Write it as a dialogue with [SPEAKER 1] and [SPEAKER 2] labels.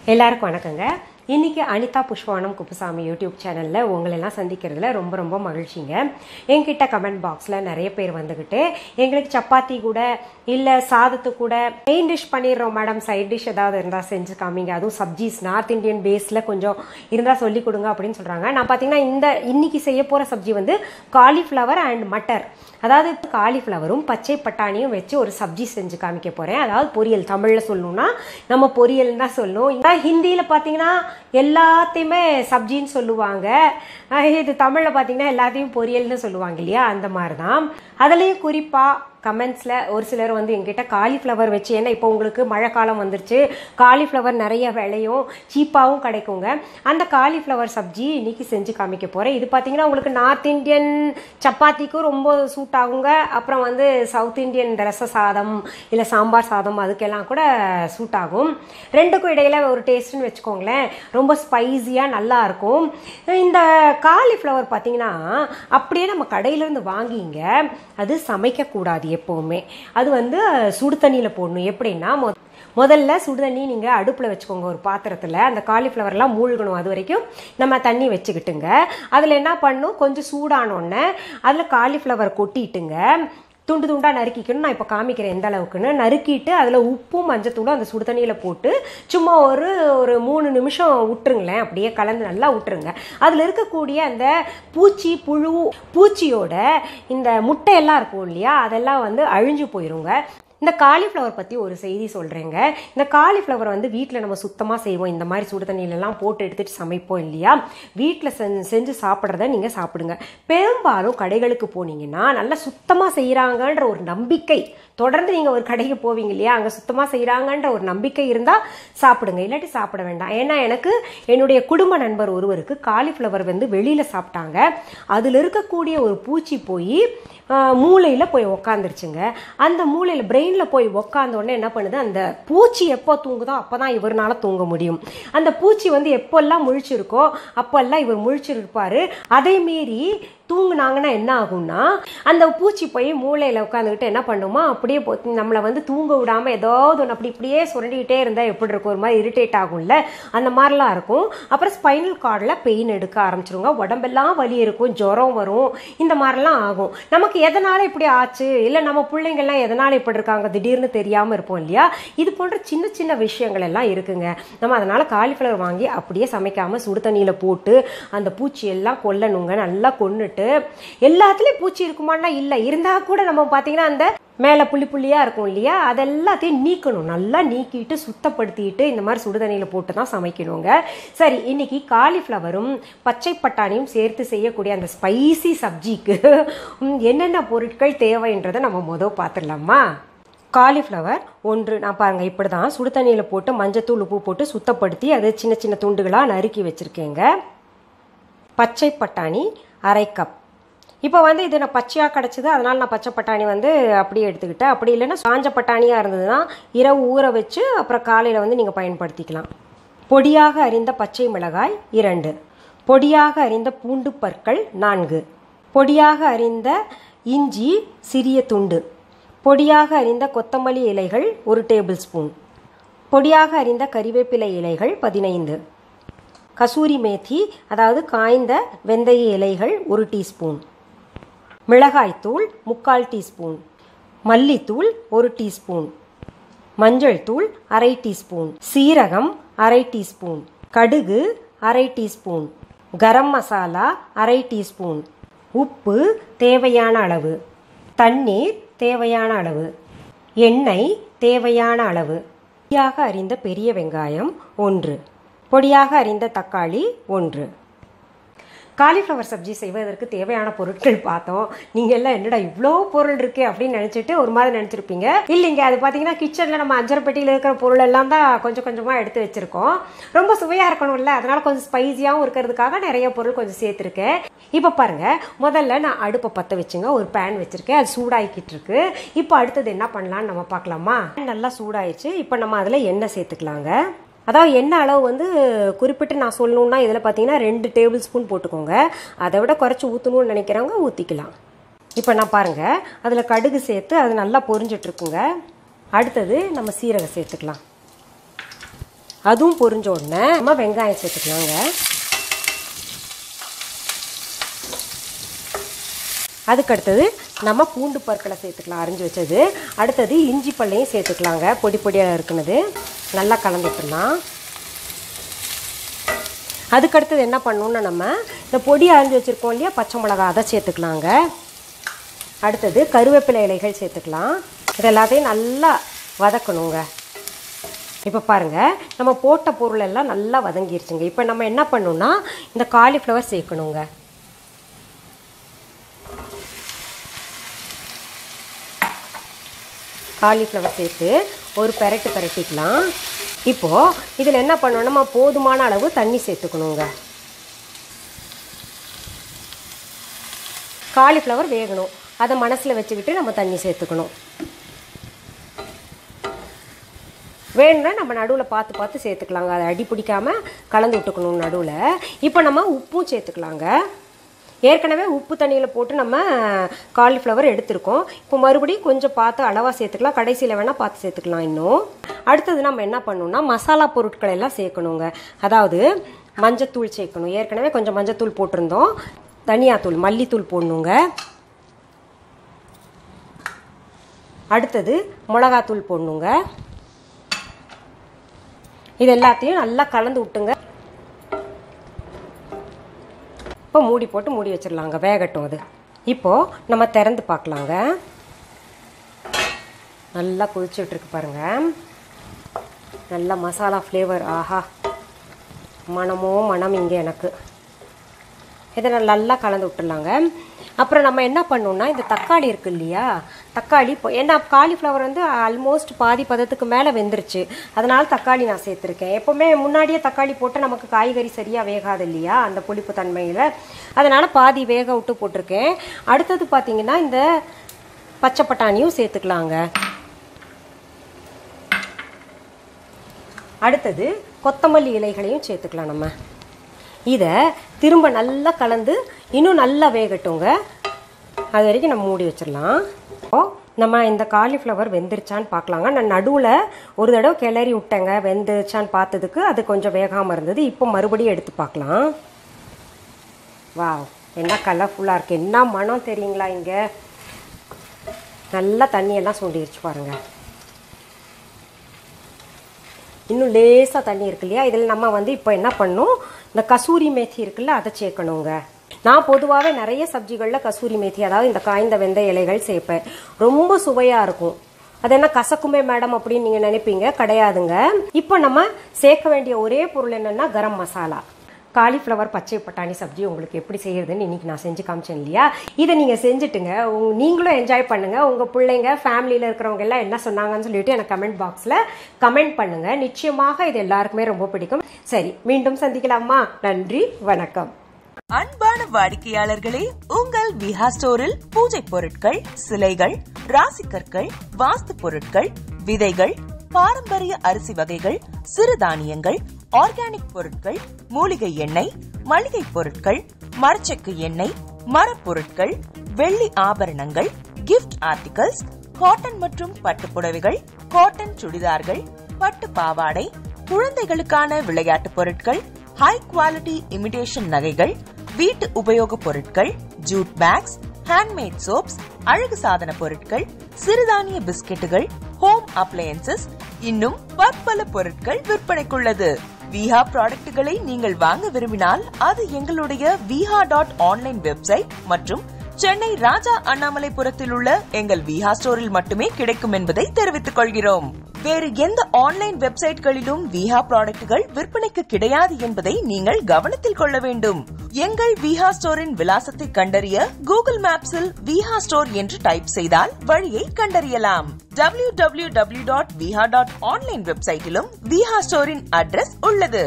[SPEAKER 1] எல்லாருக்கும் வணக்கங்க. இன்னைக்கு அனிதா புஷ்பாவனம்குப்புசாமி யூடியூப் சேனலில் உங்களெல்லாம் சந்திக்கிறதுல ரொம்ப ரொம்ப மகிழ்ச்சிங்க. என்கிட்ட கமெண்ட் பாக்ஸில் நிறைய பேர் வந்துக்கிட்டு எங்களுக்கு சப்பாத்தி கூட இல்லை சாதத்து கூட மெயின் டிஷ் பண்ணிடுறோம் மேடம், சைட் டிஷ் ஏதாவது இருந்தால் செஞ்சு காமிங்க, அதுவும் சப்ஜிஸ் நார்த் இந்தியன் பேஸில் கொஞ்சம் இருந்தால் சொல்லி கொடுங்க அப்படின்னு சொல்கிறாங்க. நான் பார்த்தீங்கன்னா இன்னைக்கு செய்ய போகிற சப்ஜி வந்து காலிஃப்ளவர் அண்ட் மட்டர், அதாவது காலிஃப்ளவரும் பச்சை பட்டாணியும் வச்சு ஒரு சப்ஜி செஞ்சு காமிக்க போகிறேன். அதாவது பொரியல், தமிழில் சொல்லணும்னா நம்ம பொரியல் தான் சொல்லணும். ஹிந்தியில் பார்த்தீங்கன்னா எல்லாத்தையுமே சப்ஜின்னு சொல்லுவாங்க, இது தமிழில் பார்த்தீங்கன்னா எல்லாத்தையும் பொரியல்னு சொல்லுவாங்க இல்லையா, அந்த மாதிரி தான். அதுலேயும் குறிப்பாக கமெண்ட்ஸில் ஒரு சிலர் வந்து எங்கிட்ட காலிஃப்ளவர் வச்சு, ஏன்னா இப்போ உங்களுக்கு மழை காலம் வந்துருச்சு, காலிஃப்ளவர் நிறைய விலையும் சீப்பாகவும் கிடைக்குங்க. அந்த காலிஃப்ளவர் சப்ஜி இன்னைக்கு செஞ்சு காமிக்க போகிறேன். இது பார்த்தீங்கன்னா உங்களுக்கு நார்த் இந்தியன் சப்பாத்திக்கும் ரொம்ப சூட் ஆகுங்க. அப்புறம் வந்து சவுத் இந்தியன் ரச சாதம் இல்லை சாம்பார் சாதம் அதுக்கெல்லாம் கூட சூட் ஆகும். ரெண்டுக்கும் இடையில ஒரு டேஸ்ட்னு வச்சுக்கோங்களேன், ரொம்ப ஸ்பைஸியாக நல்லா இருக்கும். இந்த காலிஃப்ளவர் பார்த்தீங்கன்னா அப்படியே நம்ம கடையிலேருந்து வாங்கிங்க, அது சமைக்கக்கூடாது எப்போவுமே. அது வந்து சுடு தண்ணியில் போடணும். எப்படின்னா முதல்ல சுடு தண்ணி நீங்கள் அடுப்பில் வச்சுக்கோங்க ஒரு பாத்திரத்தில், அந்த காலிஃப்ளவர்லாம் மூழ்கணும், அது வரைக்கும் நம்ம தண்ணி வச்சுக்கிட்டுங்க. அதில் என்ன பண்ணணும், கொஞ்சம் சூடானோடனே அதில் காலிஃப்ளவர் கொட்டிட்டுங்க துண்டு துண்டாக நறுக்கிக்கணும். நான் இப்போ காமிக்கிறேன் எந்த அளவுக்குன்னு. நறுக்கிட்டு அதில் உப்பும் மஞ்சத்தூளும் அந்த சுடு தண்ணியில் போட்டு சும்மா ஒரு 3 நிமிஷம் விட்டுருங்களேன், அப்படியே கலந்து நல்லா விட்டுருங்க. அதில் இருக்கக்கூடிய அந்த புழு பூச்சியோட இந்த முட்டையெல்லாம் இருக்கும் இல்லையா, அதெல்லாம் வந்து அழிஞ்சு போயிருங்க. இந்த காலிஃப்ளவர் பற்றி ஒரு செய்தி சொல்கிறேங்க. இந்த காலிஃப்ளவர் வந்து வீட்டில் நம்ம சுத்தமாக செய்வோம், இந்த மாதிரி சுடு தண்ணியிலலாம் போட்டு எடுத்துகிட்டு சமைப்போம் இல்லையா, வீட்டில் செஞ்சு சாப்பிட்றத நீங்கள் சாப்பிடுங்க. பெரும்பாலும் கடைகளுக்கு போனீங்கன்னா நல்லா சுத்தமாக செய்கிறாங்கன்ற ஒரு நம்பிக்கை, தொடர்ந்து நீங்கள் ஒரு கடைக்கு போவீங்க இல்லையா, அங்கே சுத்தமாக செய்கிறாங்கன்ற ஒரு நம்பிக்கை இருந்தால் சாப்பிடுங்க, இல்லாட்டி சாப்பிட வேண்டாம். ஏன்னா எனக்கு என்னுடைய குடும்ப நண்பர் ஒருவருக்கு காலிஃப்ளவர் வந்து வெளியில் சாப்பிட்டாங்க, அதில் இருக்கக்கூடிய ஒரு பூச்சி போய் மூளையில் போய் உக்காந்துருச்சுங்க. அந்த மூளையில் பிரெயினில் போய் உக்காந்த உடனே என்ன பண்ணுது, அந்த பூச்சி எப்போ தூங்குதோ அப்போ தான் இவர்னால தூங்க முடியும். அந்த பூச்சி வந்து எப்போல்லாம் முழிச்சிருக்கோ அப்போல்லாம் இவர் முழிச்சிருப்பார். அதே மீறி தூங்குனாங்கன்னா என்ன ஆகும்னா, அந்த பூச்சி போய் மூளையில் உட்காந்துக்கிட்டு என்ன பண்ணுமா, அப்படியே நம்மளை வந்து தூங்க விடாமல் ஏதாவது ஒன்று அப்படி இப்படியே சுரண்டிக்கிட்டே இருந்தால் எப்படி இருக்கும், ஒரு மாதிரி இரிட்டேட் ஆகும்ல, அந்த மாதிரிலாம் இருக்கும். அப்புறம் ஸ்பைனல் கார்டில் பெயின் எடுக்க ஆரம்பிச்சிருங்க, உடம்பெல்லாம் வலி இருக்கும், ஜுரம் வரும், இந்த மாதிரிலாம் ஆகும். நமக்கு எதனால இப்படி ஆச்சு, இல்லை நம்ம பிள்ளைங்கள்லாம் எதனால இப்படி இருக்காங்க திடீர்னு தெரியாமல் இருப்போம் இல்லையா, இது போன்ற சின்ன சின்ன விஷயங்கள் எல்லாம் இருக்குங்க. நம்ம அதனால் காலிஃப்ளவர் வாங்கி அப்படியே சமைக்காமல் சுடு தண்ணியில் போட்டு அந்த பூச்சியெல்லாம் கொல்லணுங்க. நல்லா கொன்னுட்டு, எல்லாத்துலேயும் பூச்சி இருக்குமான்னா இல்லை, இருந்தால் கூட நம்ம பார்த்தீங்கன்னா அந்த மேலே புள்ளியாக இருக்கும் இல்லையா, அதெல்லாத்தையும் நீக்கணும். நல்லா நீக்கிட்டு சுத்தப்படுத்திட்டு இந்த மாதிரி சுடுதண்ணியில் போட்டு தான் சமைக்கணுங்க. சரி, இன்னைக்கு காலிஃப்ளவரும் பச்சை பட்டாணியும் சேர்த்து செய்யக்கூடிய அந்த ஸ்பைசி சப்ஜிக்கு என்னென்ன பொருட்கள் தேவைன்றதை நம்ம பார்த்துடலாமா. காலிஃப்ளவர் 1, நான் பாருங்கள் இப்படி தான் சுடு தண்ணியில் போட்டு மஞ்சத்தூள் உப்பு போட்டு சுத்தப்படுத்தி அது சின்ன சின்ன துண்டுகளாக நறுக்கி வச்சுருக்கேங்க. பச்சை பட்டாணி 1/2 கப். இப்போ வந்து இது நான் பச்சையாக கிடச்சிது, அதனால் நான் பச்சை பட்டாணி வந்து அப்படியே எடுத்துக்கிட்டேன். அப்படி இல்லைன்னா காஞ்ச பட்டாணியாக இருந்ததுன்னா இரவு ஊற வச்சு அப்புறம் காலையில் வந்து நீங்கள் பயன்படுத்திக்கலாம். பொடியாக அரிந்த பச்சை மிளகாய் 2, பொடியாக அரிந்த பூண்டு பற்கள் 4, பொடியாக அரிந்த இஞ்சி சிறிய துண்டு, பொடியாக அரிந்த கொத்தமல்லி இலைகள் 1 டேபிள் ஸ்பூன், பொடியாக அரிந்த கறிவேப்பிலை இலைகள் 15, கசூரி மேத்தி அதாவது காய்ந்த வெந்தய இலைகள் 1 டீஸ்பூன், மிளகாய்த்தூள் 3/4 டீஸ்பூன், மல்லித்தூள் 1 டீஸ்பூன், மஞ்சள் தூள் 1/2 டீஸ்பூன், சீரகம் 1/2 டீஸ்பூன், கடுகு 1/2 டீஸ்பூன், கரம் மசாலா 1/2 டீஸ்பூன், உப்பு தேவையான அளவு, தண்ணீர் தேவையான அளவு, எண்ணெய் தேவையான அளவு, பொடியாக அரிந்த பெரிய வெங்காயம் 1, பொடியாக அரிந்த தக்காளி 1. காலிஃப்ளவர் சப்ஜி செய்வதற்கு தேவையான பொருட்கள் பார்த்தோம். நீங்கள் எல்லாம் என்னடா இவ்வளோ பொருள் இருக்குது அப்படின்னு நினச்சிட்டு ஒரு மாதிரி நினச்சிருப்பீங்க. இல்லைங்க, அது பார்த்தீங்கன்னா கிச்சனில் நம்ம அஞ்சரை பெட்டியில் இருக்கிற பொருள் எல்லாம் தான் கொஞ்சம் கொஞ்சமாக எடுத்து வச்சுருக்கோம். ரொம்ப சுவையாக இருக்கணும்ல, அதனால் கொஞ்சம் ஸ்பைஸியாகவும் இருக்கிறதுக்காக நிறைய பொருள் கொஞ்சம் சேர்த்துருக்கேன். இப்போ பாருங்கள், முதல்ல நான் அடுப்பை பற்ற வச்சுங்க, ஒரு பேன் வச்சுருக்கேன், அது சூடாகிக்கிட்டு இருக்கு. இப்போ அடுத்தது என்ன பண்ணலான்னு நம்ம பார்க்கலாமா. நல்லா சூடாயிடுச்சு. இப்போ நம்ம அதில் எண்ணெய் சேர்த்துக்கலாங்க. அதாவது எண்ணெய் அளவு வந்து குறிப்பிட்டு நான் சொல்லணுன்னா இதில் பார்த்தீங்கன்னா 2 டேபிள் ஸ்பூன் போட்டுக்கோங்க. அதை விட குறைச்சி ஊற்றணும்னு நினைக்கிறவங்க ஊற்றிக்கலாம். இப்போ நான் பாருங்கள் அதில் கடுகு சேர்த்து அது நல்லா பொரிஞ்சிட்ருக்குங்க. அடுத்தது நம்ம சீரகம் சேர்த்துக்கலாம். அதுவும் பொரிஞ்ச உடனே நம்ம வெங்காயம் சேர்த்துக்கலாங்க. அதுக்கடுத்தது நம்ம பூண்டு பற்களை சேர்த்துக்கலாம், அரிஞ்சு வச்சது. அடுத்தது இஞ்சி பல்லையும் சேர்த்துக்கலாங்க, பொடி பொடியாக இருக்குனது. நல்லா கலந்துக்கலாம். அதுக்கடுத்தது என்ன பண்ணணும்னா நம்ம இந்த பொடி அரிஞ்சு வச்சுருக்கோம் இல்லையா, பச்சை மிளகா, அதை சேர்த்துக்கலாங்க. அடுத்தது கருவேப்பிலை இலைகள் சேர்த்துக்கலாம். இது எல்லாத்தையும் நல்லா வதக்கணுங்க. இப்போ பாருங்கள், நம்ம போட்ட பொருள் எல்லாம் நல்லா வதங்கிருச்சுங்க. இப்போ நம்ம என்ன பண்ணணும்னா இந்த காலிஃப்ளவர் சேர்க்கணுங்க. காலிஃப்ளவர் சேர்த்து ஒரு பெரட்டிக்கலாம். இப்போது இதில் என்ன பண்ணணும், நம்ம போதுமான அளவு தண்ணி சேர்த்துக்கணுங்க. காலிஃப்ளவர் வேகணும், அதை மனசில் வச்சுக்கிட்டு நம்ம தண்ணி சேர்த்துக்கணும். வேணும்னா நம்ம நடுவில் பார்த்து சேர்த்துக்கலாங்க, அதை அடி பிடிக்காமல் கலந்து விட்டுக்கணும் நடுவில். இப்போ நம்ம உப்பும் சேர்த்துக்கலாங்க. ஏற்கனவே உப்பு தண்ணியில் போட்டு நம்ம காலிஃப்ளவர் எடுத்துருக்கோம். இப்போ மறுபடியும் கொஞ்சம் பார்த்து அளவாக சேர்த்துக்கலாம், கடைசியில் வேணால் பார்த்து சேர்த்துக்கலாம். இன்னும் அடுத்தது நம்ம என்ன பண்ணணும்னா மசாலா பொருட்கள் எல்லாம் சேர்க்கணுங்க. அதாவது மஞ்சத்தூள் சேர்க்கணும். ஏற்கனவே கொஞ்சம் மஞ்சத்தூள் போட்டிருந்தோம். தனியாத்தூள், மல்லித்தூள் போடணுங்க. அடுத்தது மிளகாத்தூள் போடணுங்க. இது எல்லாத்தையும் நல்லா கலந்து விட்டுங்க. இப்போ மூடி போட்டு மூடி வச்சிடலாங்க, வேகட்டும் அது. இப்போது நம்ம திறந்து பார்க்கலாங்க. நல்லா கொதிச்சுட்ருக்கு பாருங்கள். நல்லா மசாலா ஃப்ளேவர், ஆஹா மனம் இங்கே எனக்கு. இதை நல்லா கலந்து விட்டுடலாங்க. அப்புறம் நம்ம என்ன பண்ணோம்னா இந்த தக்காளி இருக்கு இல்லையா, தக்காளி இப்போ ஏன்னா காலிஃப்ளவர் வந்து ஆல்மோஸ்ட் பாதி பதத்துக்கு மேலே வெந்துருச்சு, அதனால தக்காளி நான் சேர்த்துருக்கேன். எப்போவுமே முன்னாடியே தக்காளி போட்டு நமக்கு காய்கறி சரியாக வேகாது இல்லையா அந்த புளிப்பு தன்மையில், அதனால் பாதி வேக விட்டு போட்டிருக்கேன். அடுத்தது பார்த்திங்கன்னா இந்த பச்சை பட்டாணியும் சேர்த்துக்கலாங்க. அடுத்தது கொத்தமல்லி இலைகளையும் சேர்த்துக்கலாம். நம்ம இதை திரும்ப நல்லா கலந்து இன்னும் நல்லா வேகட்டுங்க. அது வரைக்கும் நம்ம மூடி வச்சிடலாம். நம்ம இந்த காலிஃப்ளவர் வெந்துருச்சான்னு பார்க்கலாங்க. நான் நடுவில் ஒரு தடவை கிளறி விட்டேங்க, வெந்துருச்சான்னு பார்த்ததுக்கு அது கொஞ்சம் வேகாமல் இருந்தது. இப்போ மறுபடியும் எடுத்து பார்க்கலாம். வா, என்ன கலர்ஃபுல்லாக இருக்குது, என்ன மனம் தெரியுங்களா. இங்கே நல்லா தண்ணியெல்லாம் சுண்டிருச்சு பாருங்கள். இன்னும் லேசாக தண்ணி இருக்கு இல்லையா, இதில் நம்ம வந்து இப்போ என்ன பண்ணணும், இந்த கசூரி மேத்தி இருக்குல்ல அதை சேர்க்கணுங்க. நான் பொதுவாகவே நிறைய சப்ஜிகளில் கசூரி மேத்தி, அதாவது இந்த காய்ந்த வெந்தய இலைகள் சேர்ப்பேன். ரொம்ப சுவையாக இருக்கும். அது என்ன கசக்குமே மேடம் அப்படின்னு நீங்கள் நினைப்பீங்க, கிடையாதுங்க. இப்போ நம்ம சேர்க்க வேண்டிய ஒரே பொருள் என்னென்னா கரம் மசாலா. காலிஃப்ளவர் பச்சை பட்டாணி சப்ஜி உங்களுக்கு எப்படி செய்யறதுன்னு இன்னைக்கு நான் செஞ்சு காமிச்சேன் இல்லையா, இதை நீங்கள் செஞ்சுட்டுங்க, நீங்களும் என்ஜாய் பண்ணுங்கள். உங்கள் பிள்ளைங்க ஃபேமிலியில் இருக்கிறவங்க எல்லாம் என்ன சொன்னாங்கன்னு சொல்லிட்டு எனக்கு கமெண்ட் பாக்ஸில் கமெண்ட் பண்ணுங்கள். நிச்சயமாக இது எல்லாருக்குமே ரொம்ப பிடிக்கும். சரி, மீண்டும் சந்திக்கலாமா? நன்றி, வணக்கம்.
[SPEAKER 2] அன்பான வாடிக்கையாளர்களே, உங்கள் விஹா ஸ்டோரில் பூஜை பொருட்கள், சிலைகள், ராசிக்கற்கள், வாஸ்து பொருட்கள், விதைகள், பாரம்பரிய அரிசி வகைகள், சிறுதானியங்கள், ஆர்கானிக் பொருட்கள், மூலிகை எண்ணெய், மளிகை பொருட்கள், மரச்செக்கு எண்ணெய், மரப்பொருட்கள், வெள்ளி ஆபரணங்கள், கிஃப்ட் ஆர்டிகல்ஸ், காட்டன் மற்றும் பட்டு புடவைகள், காட்டன் சுடிதார்கள், பட்டு பாவாடை, குழந்தைகளுக்கான விளையாட்டு பொருட்கள், ஹை குவாலிட்டி இமிடேஷன் நகைகள், வீட்டு உபயோக பொருட்கள், ஜூட் பேக்ஸ், ஹேண்ட்மேட் சோப்ஸ், அழகு சாதன பொருட்கள், சிறுதானிய பிஸ்கெட்டுகள், ஹோம் அப்ளையன்சஸ், இன்னும் பற்பல பொருட்கள் விற்பனைக்குள்ளது. விஹா ப்ராடக்ட்களை நீங்கள் வாங்க விரும்பினால் அது எங்களுடைய viha.online வெப்சைட் மற்றும் சென்னை ராஜா அண்ணாமலைபுரத்தில் உள்ள எங்கள் விஹா ஸ்டோரில் மட்டுமே கிடைக்கும் என்பதை தெரிவித்துக் கொள்கிறோம். வேறு எந்த ஆன்லைன் வெப்சைட்களிலும் விஹா ப்ராடக்ட்கள் விற்பனைக்கு கிடையாது என்பதை நீங்கள் கவனத்தில் கொள்ள வேண்டும். எங்கள் விஹா ஸ்டோரின் விலாசத்தை கண்டறிய கூகுள் மேப்ஸில் விஹா ஸ்டோர் என்று டைப் செய்தால் வழியை கண்டறியலாம். www.viha.online வெப்சைட்டிலும் விஹா ஸ்டோரின் அட்ரஸ் உள்ளது.